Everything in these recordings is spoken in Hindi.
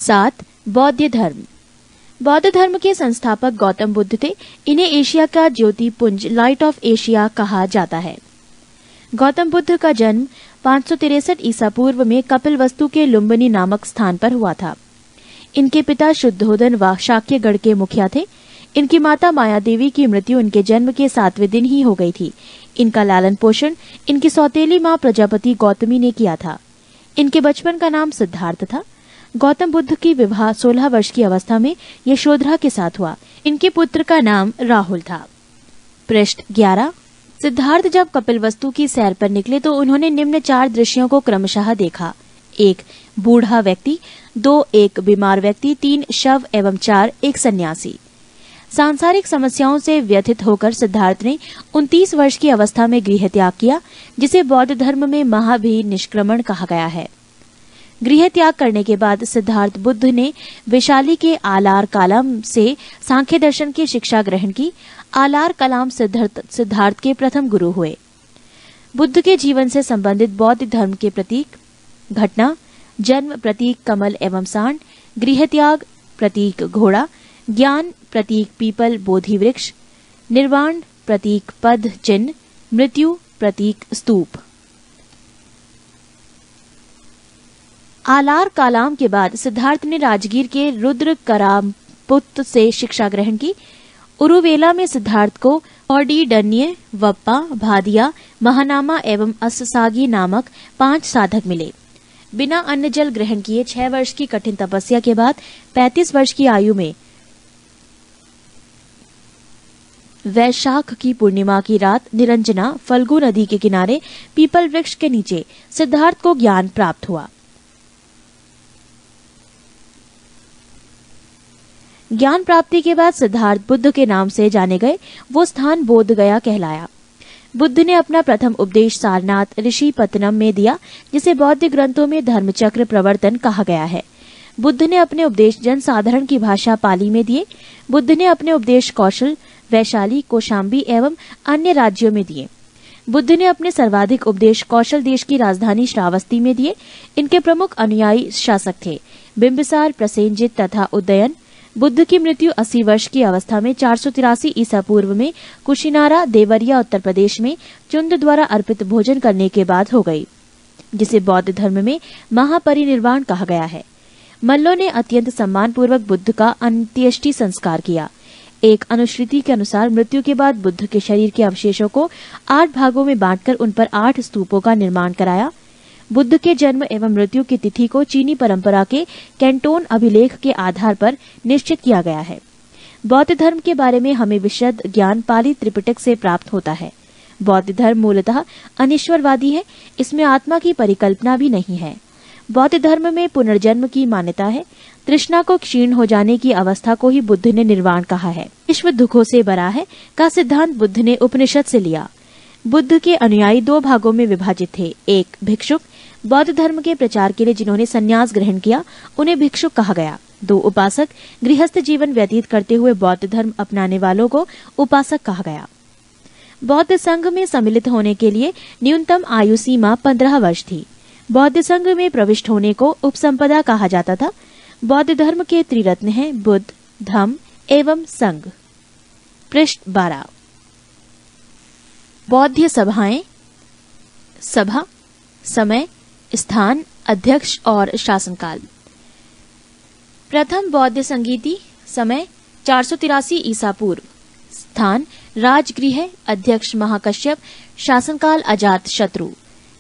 7. बौद्ध धर्म। बौद्ध धर्म के संस्थापक गौतम बुद्ध थे। इन्हें एशिया का ज्योतिपुंज लाइट ऑफ एशिया कहा जाता है। गौतम बुद्ध का जन्म 563 ईसा पूर्व में कपिलवस्तु के लुम्बिनी नामक स्थान पर हुआ था। इनके पिता शुद्धोधन व शाक्यगढ़ के मुखिया थे। इनकी माता माया देवी की मृत्यु इनके जन्म के 7वें दिन ही हो गई थी। इनका लालन पोषण इनकी सौतेली माँ प्रजापति गौतमी ने किया था। इनके बचपन का नाम सिद्धार्थ था। गौतम बुद्ध की विवाह 16 वर्ष की अवस्था में यशोधरा के साथ हुआ। इनके पुत्र का नाम राहुल था। पृष्ठ 11। सिद्धार्थ जब कपिलवस्तु की सैर पर निकले तो उन्होंने निम्न 4 दृश्यों को क्रमशः देखा। 1. बूढ़ा व्यक्ति, 2. एक बीमार व्यक्ति, 3. शव एवं 4. एक सन्यासी। सांसारिक समस्याओं से व्यथित होकर सिद्धार्थ ने 29 वर्ष की अवस्था में गृह त्याग किया, जिसे बौद्ध धर्म में महाभिनिष्क्रमण कहा गया है। गृह त्याग करने के बाद सिद्धार्थ बुद्ध ने वैशाली के आलार कालाम से सांख्य दर्शन की शिक्षा ग्रहण की। आलार कलाम सिद्धार्थ के प्रथम गुरु हुए। बुद्ध के जीवन से संबंधित बौद्ध धर्म के प्रतीक: घटना, जन्म प्रतीक कमल एवं सांड, गृह त्याग प्रतीक घोड़ा, ज्ञान प्रतीक पीपल बोधि वृक्ष, निर्वाण प्रतीक पद चिन्ह, मृत्यु प्रतीक स्तूप। आलार कालाम के बाद सिद्धार्थ ने राजगीर के रुद्र करामपुत से शिक्षा ग्रहण की। उरुवेला में सिद्धार्थ को औडीडन्य, वप्पा, भादिया, महानामा एवं अस्सागी नामक 5 साधक मिले। बिना अन्न जल ग्रहण किए 6 वर्ष की कठिन तपस्या के बाद 35 वर्ष की आयु में वैशाख की पूर्णिमा की रात निरंजना फल्गु नदी के किनारे पीपल वृक्ष के नीचे सिद्धार्थ को ज्ञान प्राप्त हुआ। ज्ञान प्राप्ति के बाद सिद्धार्थ बुद्ध के नाम से जाने गए। वो स्थान बोध गया कहलाया। बुद्ध ने अपना प्रथम उपदेश सारनाथ ऋषि पत्तनम में दिया, जिसे बौद्ध ग्रंथों में धर्मचक्र प्रवर्तन कहा गया है। बुद्ध ने अपने उपदेश जन साधारण की भाषा पाली में दिए। बुद्ध ने अपने उपदेश कौशल, वैशाली, कौशाम्बी एवं अन्य राज्यों में दिए। बुद्ध ने अपने सर्वाधिक उपदेश कौशल देश की राजधानी श्रावस्ती में दिए। इनके प्रमुख अनुयायी शासक थे बिंबिसार, प्रसेनजित तथा उदयन। बुद्ध की मृत्यु 80 वर्ष की अवस्था में 483 ईसा पूर्व में कुशिनारा, देवरिया, उत्तर प्रदेश में चुंद द्वारा अर्पित भोजन करने के बाद हो गई, जिसे बौद्ध धर्म में महापरिनिर्वाण कहा गया है। मल्लों ने अत्यंत सम्मानपूर्वक बुद्ध का अंत्येष्टि संस्कार किया। एक अनुश्रुति के अनुसार मृत्यु के बाद बुद्ध के शरीर के अवशेषों को 8 भागों में बांटकर उन पर 8 स्तूपों का निर्माण कराया। बुद्ध के जन्म एवं मृत्यु की तिथि को चीनी परंपरा के कैंटोन अभिलेख के आधार पर निश्चित किया गया है। बौद्ध धर्म के बारे में हमें विशद ज्ञान पाली त्रिपिटक से प्राप्त होता है। बौद्ध धर्म मूलतः अनिश्वरवादी है। इसमें आत्मा की परिकल्पना भी नहीं है। बौद्ध धर्म में पुनर्जन्म की मान्यता है। तृष्णा को क्षीण हो जाने की अवस्था को ही बुद्ध ने निर्वाण कहा है। विश्व दुखों से भरा है का सिद्धांत बुद्ध ने उपनिषद से लिया। बुद्ध के अनुयायी 2 भागों में विभाजित थे। 1. भिक्षुक, बौद्ध धर्म के प्रचार के लिए जिन्होंने संन्यास ग्रहण किया उन्हें भिक्षुक कहा गया। 2. उपासक, गृहस्थ जीवन व्यतीत करते हुए बौद्ध धर्म अपनाने वालों को उपासक कहा गया। बौद्ध संघ में सम्मिलित होने के लिए न्यूनतम आयु सीमा 15 वर्ष थी। बौद्ध संघ में प्रविष्ट होने को उपसंपदा कहा जाता था। बौद्ध धर्म के त्रिरत्न हैं बुद्ध, धम्म एवं संघ। पृष्ठ 12। बौद्ध सभाएं: सभा, समय, स्थान, अध्यक्ष और शासनकाल। प्रथम बौद्ध संगीति, समय 483 ईसा पूर्व, स्थान राजगृह, अध्यक्ष महाकश्यप, शासनकाल अजात शत्रु।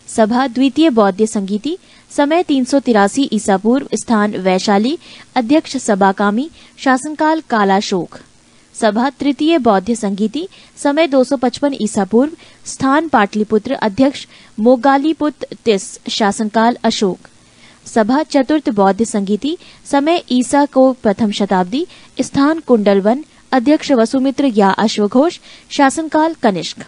सभा द्वितीय बौद्ध संगीति, समय 383 ईसा पूर्व, स्थान वैशाली, अध्यक्ष सबाकामी, शासनकाल कालाशोक। सभा तृतीय बौद्ध संगीति, समय 255 ईसा पूर्व, स्थान पाटलिपुत्र, अध्यक्ष मोगालीपुत्र तिस, शासनकाल अशोक। सभा चतुर्थ बौद्ध संगीति, समय ईसा को प्रथम शताब्दी, स्थान कुंडलवन, अध्यक्ष वसुमित्र या अश्वघोष, शासनकाल कनिष्क।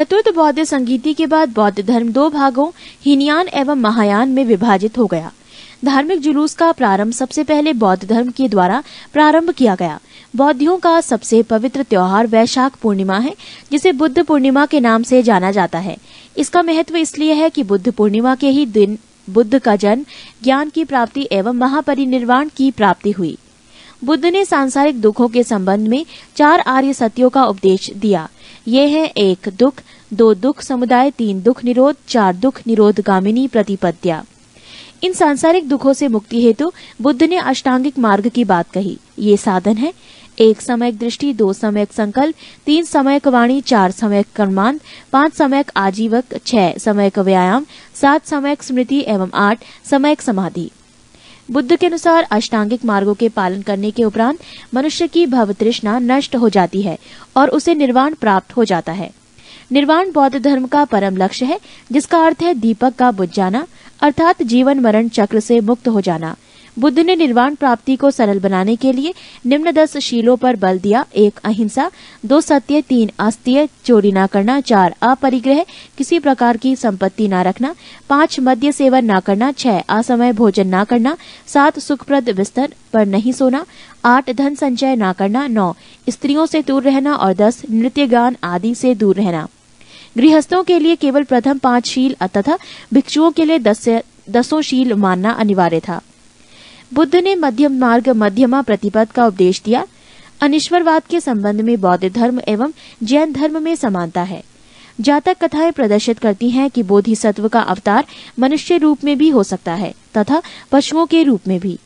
चतुर्थ बौद्ध संगीति के बाद बौद्ध धर्म 2 भागों हीनयान एवं महायान में विभाजित हो गया। धार्मिक जुलूस का प्रारंभ सबसे पहले बौद्ध धर्म के द्वारा प्रारंभ किया गया। बौद्धियों का सबसे पवित्र त्योहार वैशाख पूर्णिमा है, जिसे बुद्ध पूर्णिमा के नाम से जाना जाता है। इसका महत्व इसलिए है कि बुद्ध पूर्णिमा के ही दिन बुद्ध का जन्म, ज्ञान की प्राप्ति एवं महापरिनिर्वाण की प्राप्ति हुई। बुद्ध ने सांसारिक दुखों के संबंध में 4 आर्य सत्यों का उपदेश दिया। ये हैं 1 दुख, 2 दुख समुदाय, 3 दुख निरोध, 4 दुख निरोध गामिनी प्रतिपद्या। इन सांसारिक दुखों से मुक्ति हेतु बुद्ध ने अष्टांगिक मार्ग की बात कही। ये साधन है 1 समयक दृष्टि, 2 समयक संकल्प, 3 समयक वाणी, 4 समयक कर्मांत, 5 समयक आजीवक, 6 समयक व्यायाम, 7 समयक स्मृति एवं 8 समयक समाधि। बुद्ध के अनुसार अष्टांगिक मार्गों के पालन करने के उपरांत मनुष्य की भव तृष्णा नष्ट हो जाती है और उसे निर्वाण प्राप्त हो जाता है। निर्वाण बौद्ध धर्म का परम लक्ष्य है, जिसका अर्थ है दीपक का बुझ जाना, अर्थात जीवन मरण चक्र से मुक्त हो जाना। बुद्ध ने निर्वाण प्राप्ति को सरल बनाने के लिए निम्न 10 शीलों पर बल दिया। 1 अहिंसा, 2 सत्य, 3 अस्तेय, चोरी न करना, 4 अपरिग्रह, किसी प्रकार की संपत्ति न रखना, 5 मद्य सेवन न करना, 6 असमय भोजन न करना, 7 सुखप्रद बिस्तर पर नहीं सोना, 8 धन संचय न करना, 9 स्त्रियों से दूर रहना और 10 नृत्य गान आदि से दूर रहना। गृहस्थों के लिए केवल प्रथम 5 शील तथा भिक्षुओं के लिए 10 शील मानना अनिवार्य था। बुद्ध ने मध्यम मार्ग मध्यमा प्रतिपद का उपदेश दिया। अनिश्वरवाद के संबंध में बौद्ध धर्म एवं जैन धर्म में समानता है। जातक कथाएं प्रदर्शित करती हैं कि बोधिसत्व का अवतार मनुष्य रूप में भी हो सकता है तथा पशुओं के रूप में भी।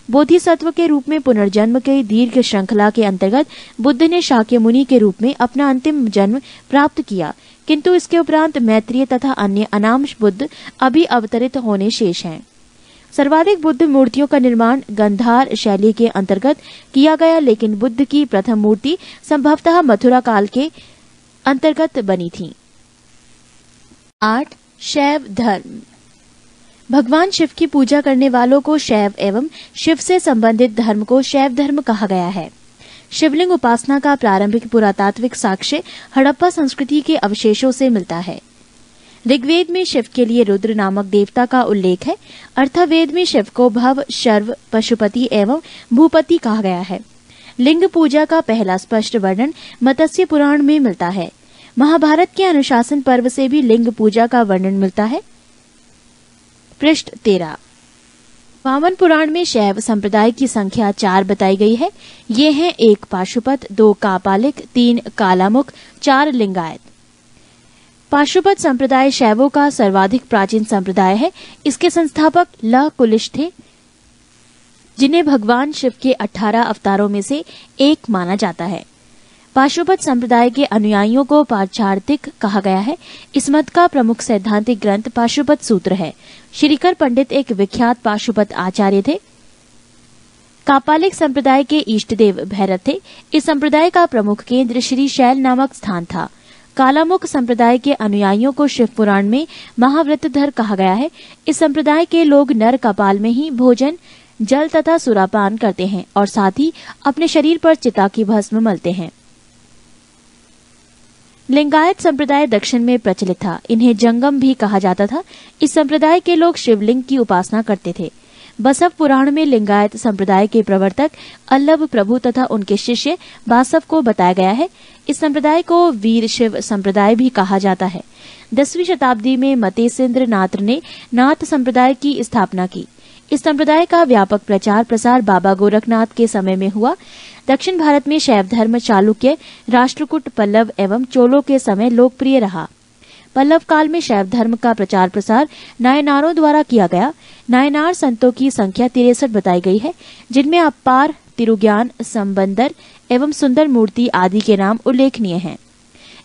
बोधिसत्व के रूप में पुनर्जन्म के दीर्घ श्रृंखला के अंतर्गत बुद्ध ने शाक्य मुनि के रूप में अपना अंतिम जन्म प्राप्त किया, किंतु इसके उपरांत मैत्रेय तथा अन्य अनामश बुद्ध अभी अवतरित होने शेष हैं। सर्वाधिक बुद्ध मूर्तियों का निर्माण गंधार शैली के अंतर्गत किया गया, लेकिन बुद्ध की प्रथम मूर्ति संभवतः मथुरा काल के अंतर्गत बनी थी। 8 शैव धर्म। भगवान शिव की पूजा करने वालों को शैव एवं शिव से संबंधित धर्म को शैव धर्म कहा गया है। शिवलिंग उपासना का प्रारंभिक पुरातात्विक साक्ष्य हड़प्पा संस्कृति के अवशेषों से मिलता है। ऋग्वेद में शिव के लिए रुद्र नामक देवता का उल्लेख है। अर्थवेद में शिव को भव, शर्व, पशुपति एवं भूपति कहा गया है। लिंग पूजा का पहला स्पष्ट वर्णन मत्स्य पुराण में मिलता है। महाभारत के अनुशासन पर्व से भी लिंग पूजा का वर्णन मिलता है। पृष्ठ 13। वामन पुराण में शैव संप्रदाय की संख्या 4 बताई गई है। ये हैं 1 पाशुपत, 2 कापालिक, 3 कालामुख, 4 लिंगायत। पाशुपत संप्रदाय शैवों का सर्वाधिक प्राचीन संप्रदाय है। इसके संस्थापक लह कुलिश थे, जिन्हें भगवान शिव के 18 अवतारों में से एक माना जाता है। पाशुपत संप्रदाय के अनुयायियों को पाशार्थिक कहा गया है। इस मत का प्रमुख सैद्धांतिक ग्रंथ पाशुपत सूत्र है। श्रीकर पंडित एक विख्यात पाशुपत आचार्य थे। कापालिक संप्रदाय के इष्टदेव भैरव थे। इस संप्रदाय का प्रमुख केंद्र श्री शैल नामक स्थान था। कालामुख संप्रदाय के अनुयायियों को शिव पुराण में महाव्रतधर कहा गया है। इस संप्रदाय के लोग नर कपाल में ही भोजन, जल तथा सुरापान करते हैं और साथ ही अपने शरीर पर चिता की भस्म मलते हैं। लिंगायत संप्रदाय दक्षिण में प्रचलित था। इन्हें जंगम भी कहा जाता था। इस संप्रदाय के लोग शिवलिंग की उपासना करते थे। बसव पुराण में लिंगायत संप्रदाय के प्रवर्तक अल्लभ प्रभु तथा उनके शिष्य बासव को बताया गया है। इस संप्रदाय को वीर शिव संप्रदाय भी कहा जाता है। 10वीं शताब्दी में मतेसेंद्र नाथ ने नाथ संप्रदाय की स्थापना की। इस संप्रदाय का व्यापक प्रचार प्रसार बाबा गोरखनाथ के समय में हुआ। दक्षिण भारत में शैव धर्म चालुक्य, राष्ट्रकूट, पल्लव एवं चोलों के समय लोकप्रिय रहा। पल्लव काल में शैव धर्म का प्रचार प्रसार नायनारों द्वारा किया गया। नायनार संतों की संख्या 63 बताई गई है, जिनमें अपार, तिरुज्ञान, संबंदर एवं सुंदर मूर्ति आदि के नाम उल्लेखनीय हैं।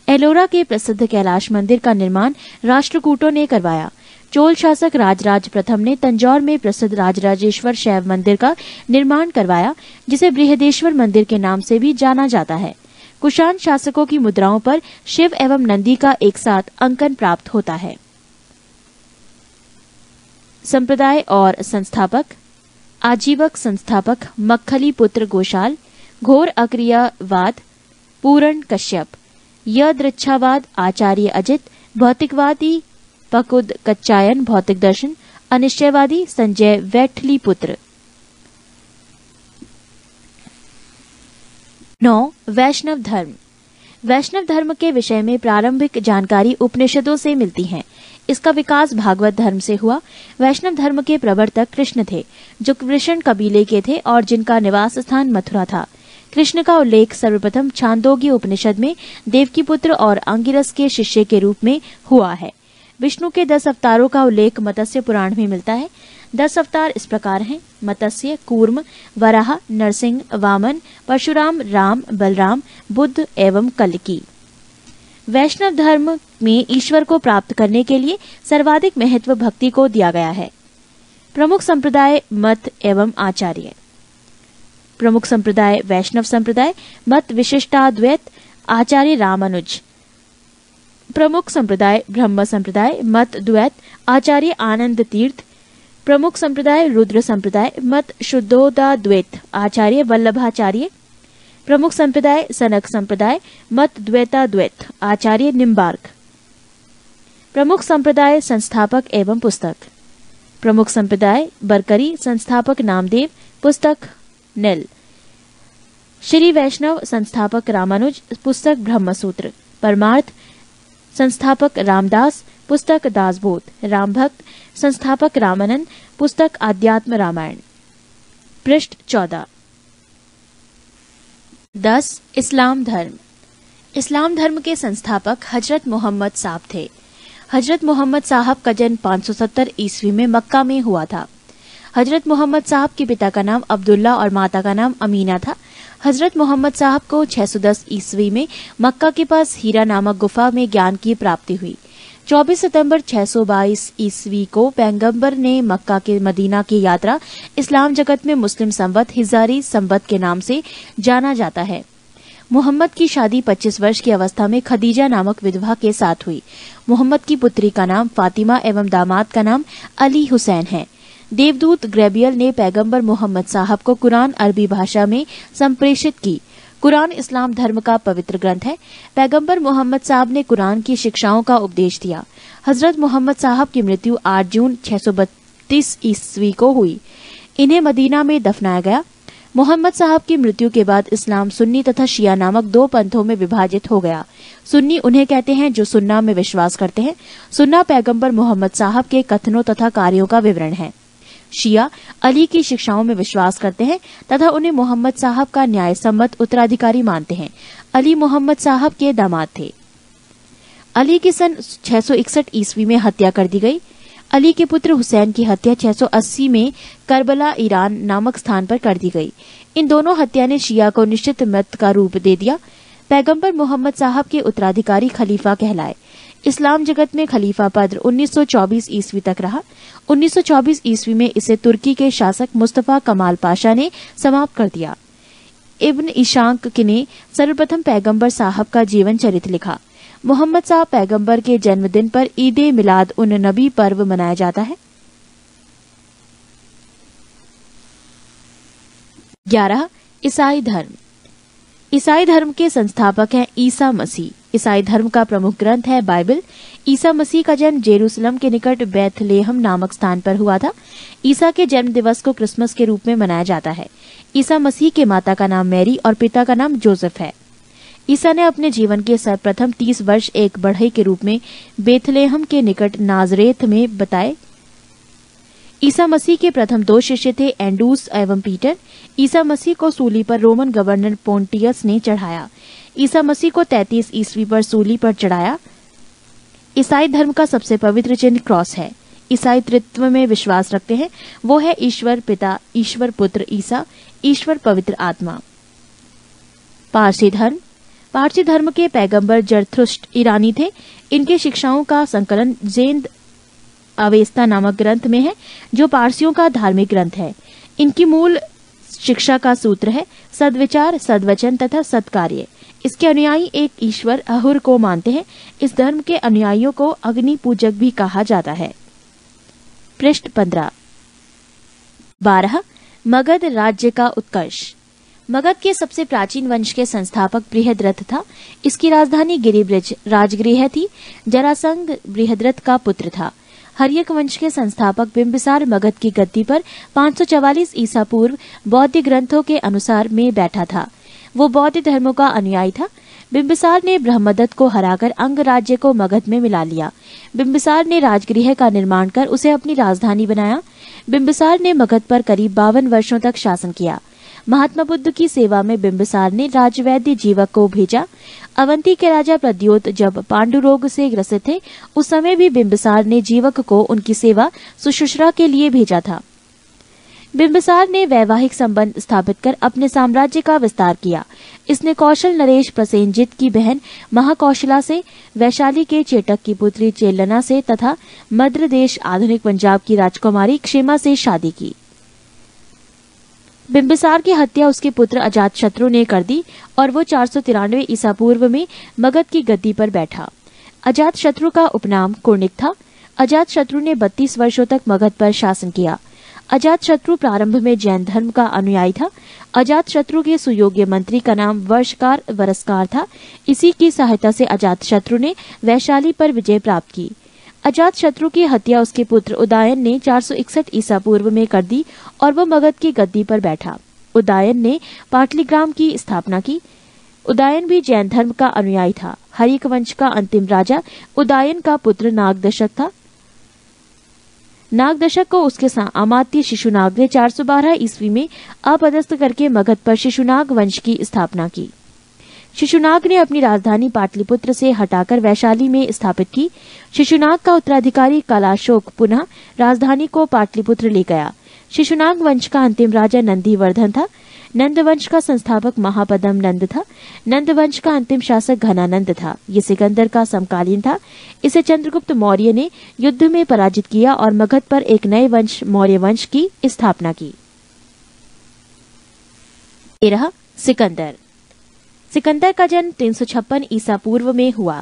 एलोरा के प्रसिद्ध कैलाश मंदिर का निर्माण राष्ट्रकूटों ने करवाया। चोल शासक राजराज प्रथम ने तंजौर में प्रसिद्ध राजराजेश्वर शैव मंदिर का निर्माण करवाया, जिसे बृहदेश्वर मंदिर के नाम से भी जाना जाता है। कुषाण शासकों की मुद्राओं पर शिव एवं नंदी का एक साथ अंकन प्राप्त होता है। संप्रदाय और संस्थापक। आजीवक संस्थापक मक्खली पुत्र गोशाल, घोर अक्रियावाद पूरण कश्यप, यदृच्छावाद आचार्य अजित, भौतिकवादी पकुद कच्चायन, भौतिक दर्शन अनिश्चयवादी संजय वैठली पुत्र। 9 वैष्णव धर्म। वैष्णव धर्म के विषय में प्रारंभिक जानकारी उपनिषदों से मिलती है। इसका विकास भागवत धर्म से हुआ। वैष्णव धर्म के प्रवर्तक कृष्ण थे, जो कृष्ण कबीले के थे और जिनका निवास स्थान मथुरा था। कृष्ण का उल्लेख सर्वप्रथम छांदोग्य उपनिषद में देवकी पुत्र और अंगिरस के शिष्य के रूप में हुआ है। विष्णु के 10 अवतारों का उल्लेख मत्स्य पुराण में मिलता है। 10 अवतार इस प्रकार हैं: मत्स्य, कूर्म, वराह, नरसिंह, वामन, परशुराम, राम, बलराम, बुद्ध एवं कल्की। वैष्णव धर्म में ईश्वर को प्राप्त करने के लिए सर्वाधिक महत्व भक्ति को दिया गया है। प्रमुख संप्रदाय, मत एवं आचार्य। प्रमुख संप्रदाय वैष्णव संप्रदाय, मत विशिष्टाद्वैत, आचार्य रामानुज। प्रमुख संप्रदाय ब्रह्म संप्रदाय, मत द्वैत, आचार्य आनंद तीर्थ। प्रमुख संप्रदाय रुद्र संप्रदाय, मत शुद्धोदाद्वैत, आचार्य वल्लभाचार्य। प्रमुख संप्रदाय सनक संप्रदाय, मत द्वैताद्वैत, आचार्य निम्बार्क। प्रमुख संप्रदाय संस्थापक एवं पुस्तक। प्रमुख संप्रदाय बरकरी, संस्थापक नामदेव, पुस्तक नेल। श्री वैष्णव संस्थापक रामानुज, पुस्तक ब्रह्मसूत्र। परमार्थ संस्थापक रामदास, पुस्तक दासबोध। रामभक्त संस्थापक रामानंद, पुस्तक आध्यात्म रामायण। पृष्ठ 14। 10. इस्लाम धर्म। इस्लाम धर्म के संस्थापक हजरत मोहम्मद साहब थे। हजरत मोहम्मद साहब का जन्म 570 ईस्वी में मक्का में हुआ था। हजरत मोहम्मद साहब के पिता का नाम अब्दुल्ला और माता का नाम अमीना था। हजरत मोहम्मद साहब को 610 ईस्वी में मक्का के पास हीरा नामक गुफा में ज्ञान की प्राप्ति हुई। 24 सितंबर 622 ईस्वी को पैगंबर ने मक्का के मदीना की यात्रा इस्लाम जगत में मुस्लिम संवत हिजारी संवत के नाम से जाना जाता है। मोहम्मद की शादी 25 वर्ष की अवस्था में खदीजा नामक विधवा के साथ हुई। मोहम्मद की पुत्री का नाम फातिमा एवं दामाद का नाम अली हुसैन है। देवदूत ग्रेबियल ने पैगंबर मोहम्मद साहब को कुरान अरबी भाषा में संप्रेषित की। कुरान इस्लाम धर्म का पवित्र ग्रंथ है। पैगंबर मोहम्मद साहब ने कुरान की शिक्षाओं का उपदेश दिया। हजरत मोहम्मद साहब की मृत्यु 8 जून 632 ईस्वी को हुई। इन्हें मदीना में दफनाया गया। मोहम्मद साहब की मृत्यु के बाद इस्लाम सुन्नी तथा शिया नामक 2 पंथों में विभाजित हो गया। सुन्नी उन्हें कहते हैं जो सुन्ना में विश्वास करते हैं। सुन्ना पैगंबर मोहम्मद साहब के कथनों तथा कार्यों का विवरण है। शिया अली की शिक्षाओं में विश्वास करते हैं तथा उन्हें मोहम्मद साहब का न्याय सम्मत उत्तराधिकारी मानते हैं। अली मोहम्मद साहब के दामाद थे। अली की सन 661 ईस्वी में हत्या कर दी गई। अली के पुत्र हुसैन की हत्या 680 में करबला ईरान नामक स्थान पर कर दी गई। इन दोनों हत्या ने शिया को निश्चित मत का रूप दे दिया। पैगंबर मोहम्मद साहब के उत्तराधिकारी खलीफा कहलाए। इस्लाम जगत में खलीफा पद 1924 ईस्वी तक रहा। 1924 ईस्वी में इसे तुर्की के शासक मुस्तफा कमाल पाशा ने समाप्त कर दिया। इब्न इशाक ने सर्वप्रथम पैगंबर साहब का जीवन चरित्र लिखा। मोहम्मद साहब पैगंबर के जन्मदिन पर ईद मिलाद उन नबी पर्व मनाया जाता है। 11. ईसाई धर्म। ईसाई धर्म के संस्थापक हैं ईसा मसीह। ईसाई धर्म का प्रमुख ग्रंथ है बाइबल। ईसा मसीह का जन्म जेरूसलम के निकट बैथलेहम नामक स्थान पर हुआ था। ईसा के जन्म दिवस को क्रिसमस के रूप में मनाया जाता है। ईसा मसीह के माता का नाम मैरी और पिता का नाम जोसेफ है। ईसा ने अपने जीवन के सर्वप्रथम 30 वर्ष एक बढ़ई के रूप में बैथलेहम के निकट नाजरेथ में बताए। ईसा मसीह के प्रथम 2 शिष्य थे एंडूस एवं पीटर। ईसा मसीह को सूली पर रोमन गवर्नर पोंटियस ने चढ़ाया। ईसा मसीह को 33 ईस्वी पर सूली पर चढ़ाया। ईसाई धर्म का सबसे पवित्र चिन्ह क्रॉस है। ईसाई त्रित्व में विश्वास रखते हैं। वो है ईश्वर पिता, ईश्वर पुत्र ईसा, ईश्वर पवित्र आत्मा। पारसी धर्म। पारसी धर्म के पैगंबर जरथुष्ट्र ईरानी थे। इनके शिक्षाओं का संकलन जेंद अवेस्ता नामक ग्रंथ में है, जो पारसियों का धार्मिक ग्रंथ है। इनकी मूल शिक्षा का सूत्र है सद्विचार, सद्वचन तथा सत्कार्य। इसके अनुयायी एक ईश्वर अहुर को मानते हैं। इस धर्म के अनुयायियों को अग्नि पूजक भी कहा जाता है। पृष्ठ 15। 12. मगध राज्य का उत्कर्ष। मगध के सबसे प्राचीन वंश के संस्थापक बृहद्रथ था। इसकी राजधानी गिरिब्रज राजगृह थी। जरासंध बृहद्रथ का पुत्र था। हर्यक वंश के संस्थापक बिंबिसार मगध की गद्दी पर 544 ईसा पूर्व बौद्ध ग्रंथों के अनुसार में बैठा था। वो बौद्ध धर्मों का अनुयायी था। बिंबिसार ने ब्रह्मदत्त को हराकर अंग राज्य को मगध में मिला लिया। बिंबिसार ने राजगृह का निर्माण कर उसे अपनी राजधानी बनाया। बिंबिसार ने मगध पर करीब 52 वर्षों तक शासन किया। महात्मा बुद्ध की सेवा में बिंबिसार ने राजवैद्य जीवक को भेजा। अवंती के राजा प्रद्योत जब पांडु रोग से ग्रसित थे, उस समय भी बिंबिसार ने जीवक को उनकी सेवा सुश्रूषा के लिए भेजा था। बिंबिसार ने वैवाहिक संबंध स्थापित कर अपने साम्राज्य का विस्तार किया। इसने कौशल नरेश प्रसेनजित की बहन महाकौशला से, वैशाली के चेटक की पुत्री चेल्लना से तथा मद्र देश आधुनिक पंजाब की राजकुमारी क्षेमा से शादी की। बिंबिसार की हत्या उसके पुत्र अजातशत्रु ने कर दी और वो 493 ईसा पूर्व में मगध की गद्दी पर बैठा। अजातशत्रु का उपनाम कुर्णिक था। अजातशत्रु ने 32 वर्षों तक मगध पर शासन किया। अजातशत्रु प्रारंभ में जैन धर्म का अनुयायी था। अजातशत्रु के सुयोग्य मंत्री का नाम वर्षकार वरस्कार था। इसी की सहायता से अजातशत्रु ने वैशाली पर विजय प्राप्त की। अजातशत्रु की हत्या उसके पुत्र उदयन ने 461 ईसा पूर्व में कर दी और वो मगध की गद्दी पर बैठा। उदयन ने पाटलिग्राम की स्थापना की। उदयन भी जैन धर्म का अनुयायी था। हरिक वंश का अंतिम राजा उदयन का पुत्र नागदशक था। नागदशक को उसके अमात्य शिशुनाग ने 412 ईस्वी में अपदस्थ करके मगध पर शिशुनाग वंश की स्थापना की। शिशुनाग ने अपनी राजधानी पाटलिपुत्र से हटाकर वैशाली में स्थापित की। शिशुनाग का उत्तराधिकारी कलाशोक पुनः राजधानी को पाटलिपुत्र ले गया। शिशुनाग वंश का अंतिम राजा नंदीवर्धन था। नंद वंश का संस्थापक महापदम नंद था। नंद वंश का अंतिम शासक घनानंद था। ये सिकंदर का समकालीन था। इसे चंद्रगुप्त मौर्य ने युद्ध में पराजित किया और मगध पर एक नए वंश मौर्य वंश की स्थापना की। 13 सिकंदर। सिकंदर का जन्म 356 ईसा पूर्व में हुआ।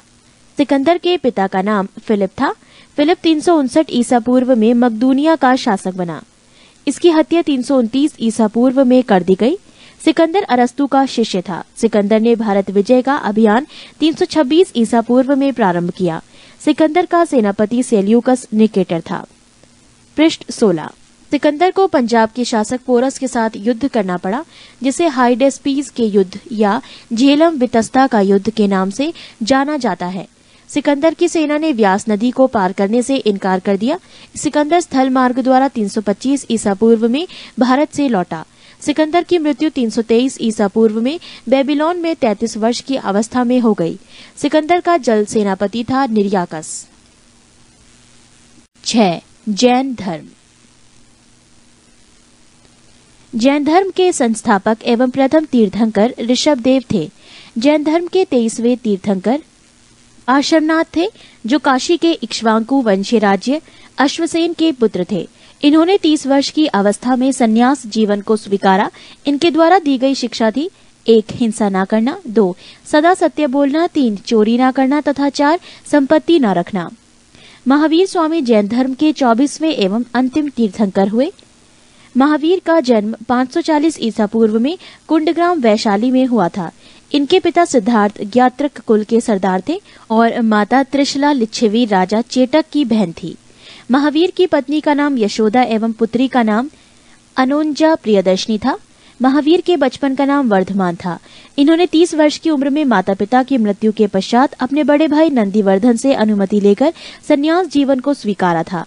सिकंदर के पिता का नाम फिलिप था। फिलिप 359 ईसा पूर्व में मकदूनिया का शासक बना। इसकी हत्या 329 ईसा पूर्व में कर दी गई। सिकंदर अरस्तु का शिष्य था। सिकंदर ने भारत विजय का अभियान 326 ईसा पूर्व में प्रारंभ किया। सिकंदर का सेनापति सेल्यूकस निकेटर था। पृष्ठ 16। सिकंदर को पंजाब के शासक पोरस के साथ युद्ध करना पड़ा, जिसे हाइडेस्पीस के युद्ध या झेलम वितस्ता का युद्ध के नाम से जाना जाता है। सिकंदर की सेना ने व्यास नदी को पार करने से इनकार कर दिया। सिकंदर स्थल मार्ग द्वारा 325 ईसा पूर्व में भारत से लौटा। सिकंदर की मृत्यु 323 ईसा पूर्व में बेबीलोन में 33 वर्ष की अवस्था में हो गई। सिकंदर का जल सेनापति था निर्याकस। 6 जैन धर्म। जैन धर्म के संस्थापक एवं प्रथम तीर्थंकर ऋषभदेव थे। जैन धर्म के 23वें तीर्थंकर आश्रमनाथ थे, जो काशी के इक्ष्वाकु वंशीय राज्य अश्वसेन के पुत्र थे। इन्होंने 30 वर्ष की अवस्था में संन्यास जीवन को स्वीकारा। इनके द्वारा दी गई शिक्षा थी: 1 हिंसा न करना, 2 सदा सत्य बोलना, 3 चोरी न करना तथा 4 संपत्ति न रखना। महावीर स्वामी जैन धर्म के 24वें एवं अंतिम तीर्थंकर हुए। महावीर का जन्म 540 ईसा पूर्व में कुंडग्राम वैशाली में हुआ था। इनके पिता सिद्धार्थ ज्ञात्रक कुल के सरदार थे और माता त्रिशला लिच्छवी राजा चेटक की बहन थी। महावीर की पत्नी का नाम यशोदा एवं पुत्री का नाम अनोंजा प्रियदर्शनी था। महावीर के बचपन का नाम वर्धमान था। इन्होंने 30 वर्ष की उम्र में माता पिता की मृत्यु के पश्चात अपने बड़े भाई नंदीवर्धन से अनुमति लेकर संन्यास जीवन को स्वीकारा था।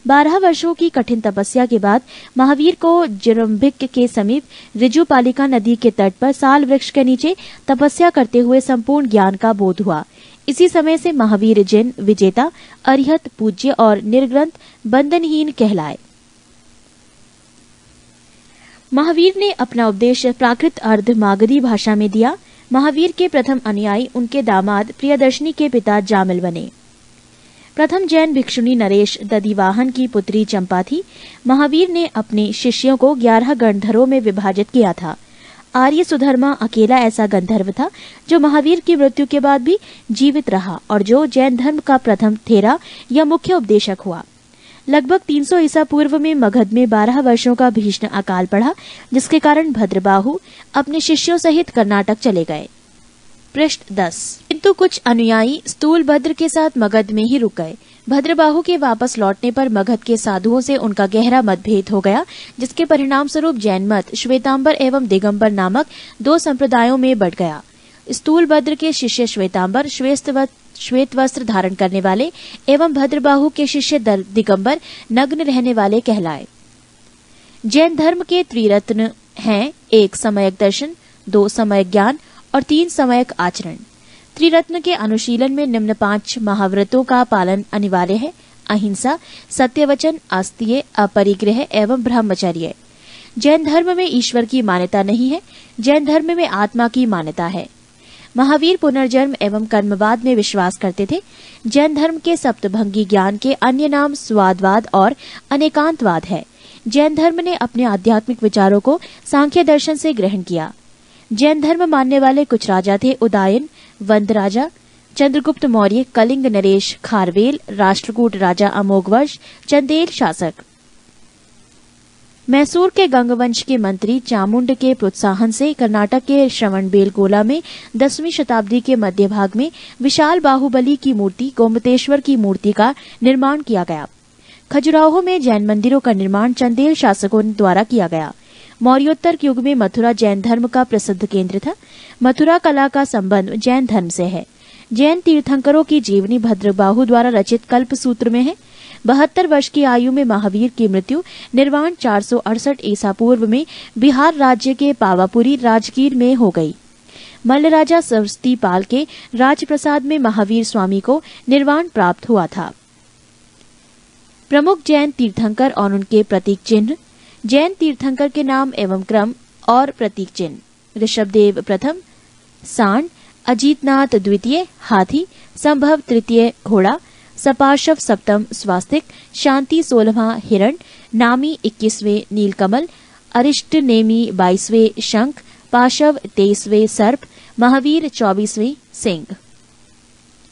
12 वर्षों की कठिन तपस्या के बाद महावीर को जिरम्भिक के समीप ऋजुपालिका नदी के तट पर साल वृक्ष के नीचे तपस्या करते हुए संपूर्ण ज्ञान का बोध हुआ। इसी समय से महावीर जिन विजेता, अरिहत, पूज्य और निर्ग्रंथ बंधनहीन कहलाए। महावीर ने अपना उपदेश प्राकृत अर्ध मागधी भाषा में दिया। महावीर के प्रथम अनुयायी उनके दामाद प्रियदर्शनी के पिता जामिल बने। प्रथम जैन भिक्षुणी नरेश दधिवाहन की पुत्री चंपा थी। महावीर ने अपने शिष्यों को 11 गंधर्वों में विभाजित किया था। आर्य सुधर्मा अकेला ऐसा गंधर्व था जो महावीर की मृत्यु के बाद भी जीवित रहा और जो जैन धर्म का प्रथम थेरा या मुख्य उपदेशक हुआ। लगभग 300 ईसा पूर्व में मगध में 12 वर्षों का भीषण अकाल पड़ा, जिसके कारण भद्रबाहु अपने शिष्यों सहित कर्नाटक चले गए। पृष्ठ 10। किंतु कुछ अनुयायी स्थूलभद्र के साथ मगध में ही रुक गए। भद्रबाहु के वापस लौटने पर मगध के साधुओं से उनका गहरा मतभेद हो गया, जिसके परिणाम स्वरूप जैन मत श्वेतांबर एवं दिगंबर नामक 2 संप्रदायों में बढ़ गया। स्थूलभद्र के शिष्य श्वेतांबर श्वेत वस्त्र धारण करने वाले एवं भद्रबाहु के शिष्य दिगंबर नग्न रहने वाले कहलाए। जैन धर्म के त्रिरत्न हैं 1 सम्यक दर्शन, 2 सम्यक ज्ञान और 3 सम्यक आचरण। त्रिरत्न के अनुशीलन में निम्न 5 महाव्रतों का पालन अनिवार्य है: अहिंसा, सत्यवचन, अस्तेय, अपरिग्रह एवं ब्रह्मचर्य। जैन धर्म में ईश्वर की मान्यता नहीं है, जैन धर्म में आत्मा की मान्यता है। महावीर पुनर्जन्म एवं कर्मवाद में विश्वास करते थे। जैन धर्म के सप्तभंगी ज्ञान के अन्य नाम स्वादवाद और अनेकांतवाद है। जैन धर्म ने अपने आध्यात्मिक विचारों को सांख्य दर्शन से ग्रहण किया। जैन धर्म मानने वाले कुछ राजा थे: उदयन, वंद राजा, चंद्रगुप्त मौर्य, कलिंग नरेश खारवेल, राष्ट्रकूट राजा अमोघवर्ष, चंदेल शासक। मैसूर के गंगवंश के मंत्री चामुंड के प्रोत्साहन से कर्नाटक के श्रवणबेलगोला में 10वीं शताब्दी के मध्य भाग में विशाल बाहुबली की मूर्ति गोमतेश्वर की मूर्ति का निर्माण किया गया। खजुराहो में जैन मंदिरों का निर्माण चंदेल शासकों द्वारा किया गया। मौर्योत्तर युग में मथुरा जैन धर्म का प्रसिद्ध केंद्र था। मथुरा कला का संबंध जैन धर्म से है। जैन तीर्थंकरों की जीवनी भद्रबाहु द्वारा रचित कल्प सूत्र में है। 72 वर्ष की आयु में महावीर की मृत्यु निर्वाण 468 ईसा पूर्व में बिहार राज्य के पावापुरी राजगीर में हो गई। मल्ल राजा सरस्वती पाल के राजप्रसाद में महावीर स्वामी को निर्वाण प्राप्त हुआ था। प्रमुख जैन तीर्थंकर और उनके प्रतीक चिन्ह। जैन तीर्थंकर के नाम एवं क्रम और प्रतीक चिन्ह: ऋषभदेव प्रथम सांड, अजीतनाथ द्वितीय हाथी, संभव तृतीय घोड़ा, सपार्शव सप्तम स्वास्तिक, शांति 16वां हिरण, नामी 21वें नीलकमल, अरिष्ट नेमी 22वें शंख, पाशव 23वें सर्प, महावीर 24वें सिंह।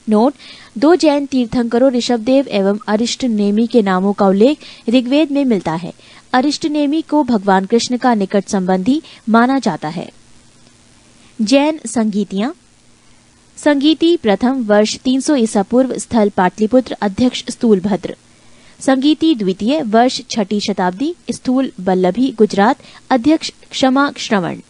नोट: 2 जैन तीर्थंकरों ऋषभदेव एवं अरिष्ट नेमी के नामों का उल्लेख ऋग्वेद में मिलता है। अरिष्ट नेमी को भगवान कृष्ण का निकट संबंधी माना जाता है। जैन संगीतियां। संगीति प्रथम वर्ष 300 ईसा पूर्व, स्थल पाटलिपुत्र, अध्यक्ष स्थूलभद्र। संगीति द्वितीय वर्ष 6ठी शताब्दी, स्थूल बल्लभी गुजरात, अध्यक्ष क्षमा श्रवण।